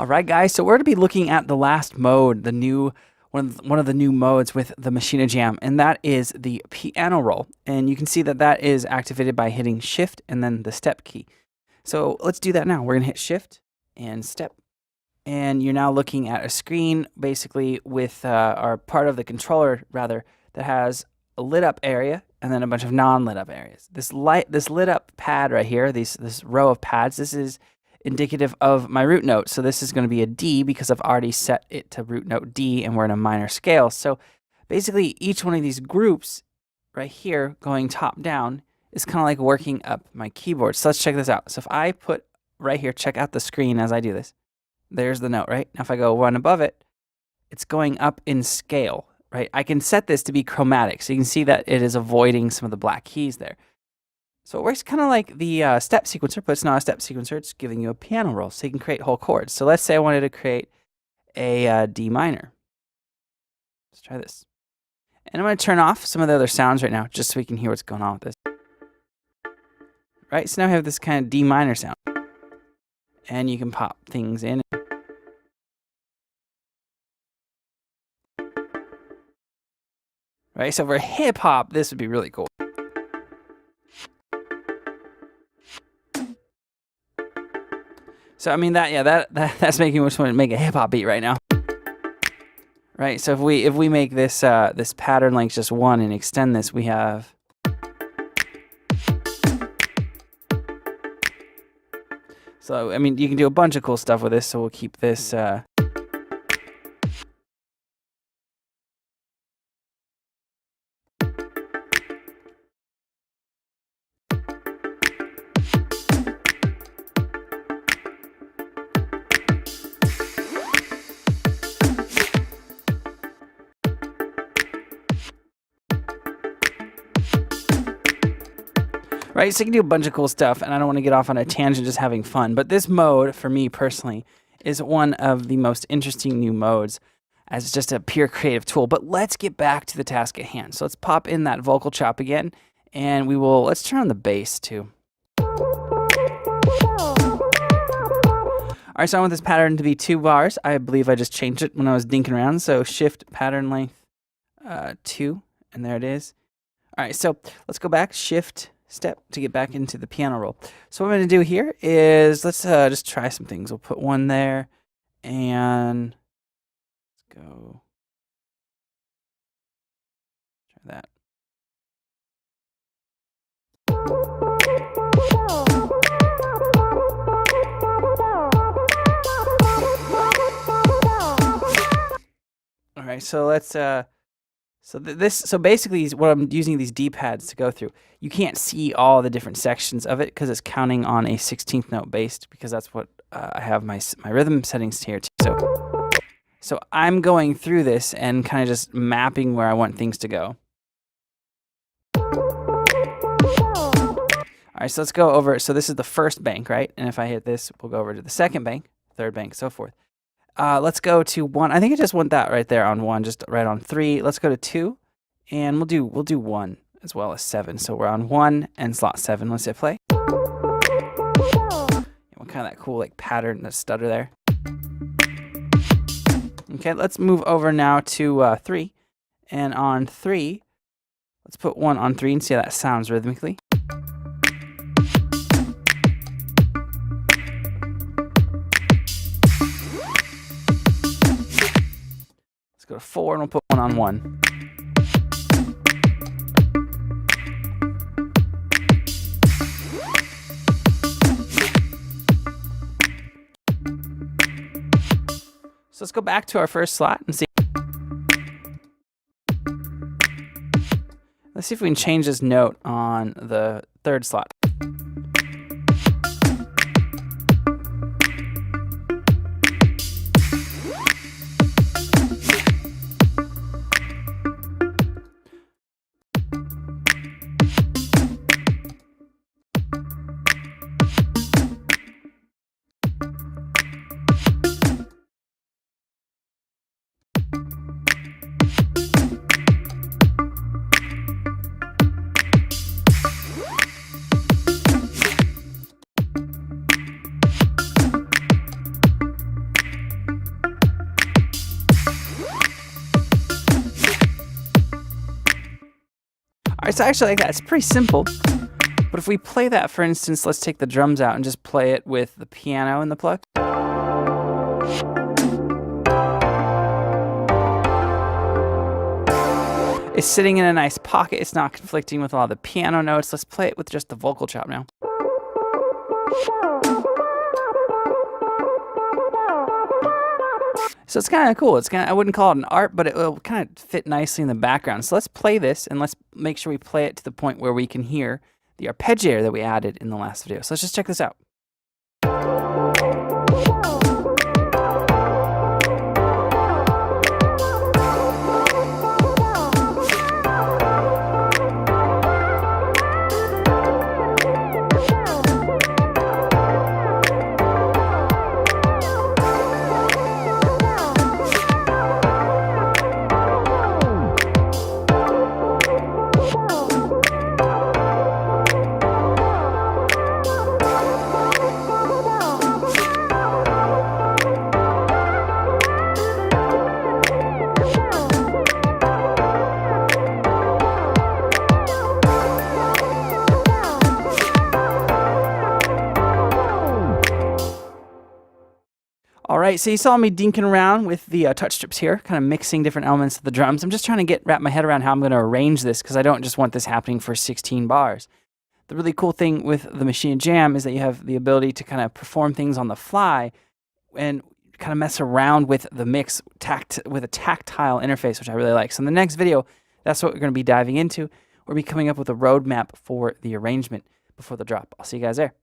All right, guys, so we're going to be looking at the last mode, the new one of the new modes with the Maschine Jam, and that is the piano roll. And you can see that that is activated by hitting Shift and then the step key. So let's do that now. We're going to hit Shift and step, and you're now looking at a screen basically with our part of the controller rather that has a lit up area and then a bunch of non-lit up areas. This lit up pad right here, this row of pads, this is indicative of my root note. So this is going to be a D because I've already set it to root note D and we're in a minor scale. So basically each one of these groups right here going top down is kind of like working up my keyboard. So let's check this out. So if I put right here, check out the screen as I do this. There's the note, right? Now if I go one above it, it's going up in scale, right? I can set this to be chromatic. So you can see that it is avoiding some of the black keys there. So it works kind of like the step sequencer, but it's not a step sequencer. It's giving you a piano roll, so you can create whole chords. So let's say I wanted to create a D minor. Let's try this. And I'm going to turn off some of the other sounds right now, just so we can hear what's going on with this. Right, so now we have this kind of D minor sound. And you can pop things in. Right, so for hip hop, this would be really cool. So I mean that's making me want to make a hip hop beat right now. Right, so if we make this this pattern length just 1 and extend this, we have so I mean you can do a bunch of cool stuff with this, so we'll keep this right, so you can do a bunch of cool stuff, and I don't want to get off on a tangent just having fun, but this mode, for me personally, is one of the most interesting new modes as just a pure creative tool. But let's get back to the task at hand. So let's pop in that vocal chop again, and let's turn on the bass too. All right, so I want this pattern to be 2 bars. I believe I just changed it when I was dinking around, so Shift pattern length 2, and there it is. All right, so let's go back, Shift, step to get back into the piano roll. So what I'm going to do here is let's just try some things. We'll put 1 there, and let's go try that. All right, so let's So basically what I'm using these D-pads to go through. You can't see all the different sections of it because it's counting on a 16th note based, because that's what I have my rhythm settings here too. So I'm going through this and kind of just mapping where I want things to go. All right, so let's go over. So this is the first bank, right? And if I hit this, we'll go over to the second bank, third bank, so forth. Let's go to 1. I think I just want that right there on 1, just right on 3. Let's go to 2, and we'll do 1 as well as 7. So we're on 1 and slot 7. Let's hit play. What kind of that cool like pattern, that stutter there. Okay, let's move over now to 3, and on 3, let's put 1 on 3 and see how that sounds rhythmically. Go to 4 and we'll put 1 on 1. So let's go back to our first slot and see. Let's see if we can change this note on the third slot. It's actually like that. It's pretty simple. But if we play that, for instance, let's take the drums out and just play it with the piano in the plug. It's sitting in a nice pocket. It's not conflicting with all the piano notes. Let's play it with just the vocal chop now. So it's kind of cool. I wouldn't call it an art, but it will kind of fit nicely in the background. So let's play this, and let's make sure we play it to the point where we can hear the arpeggiator that we added in the last video. So let's just check this out. All right, so you saw me dinking around with the touch strips here, kind of mixing different elements of the drums. I'm just trying to wrap my head around how I'm going to arrange this, because I don't just want this happening for 16 bars. The really cool thing with the Maschine Jam is that you have the ability to kind of perform things on the fly and kind of mess around with the mix with a tactile interface, which I really like. So in the next video, that's what we're going to be diving into. We'll be coming up with a roadmap for the arrangement before the drop. I'll see you guys there.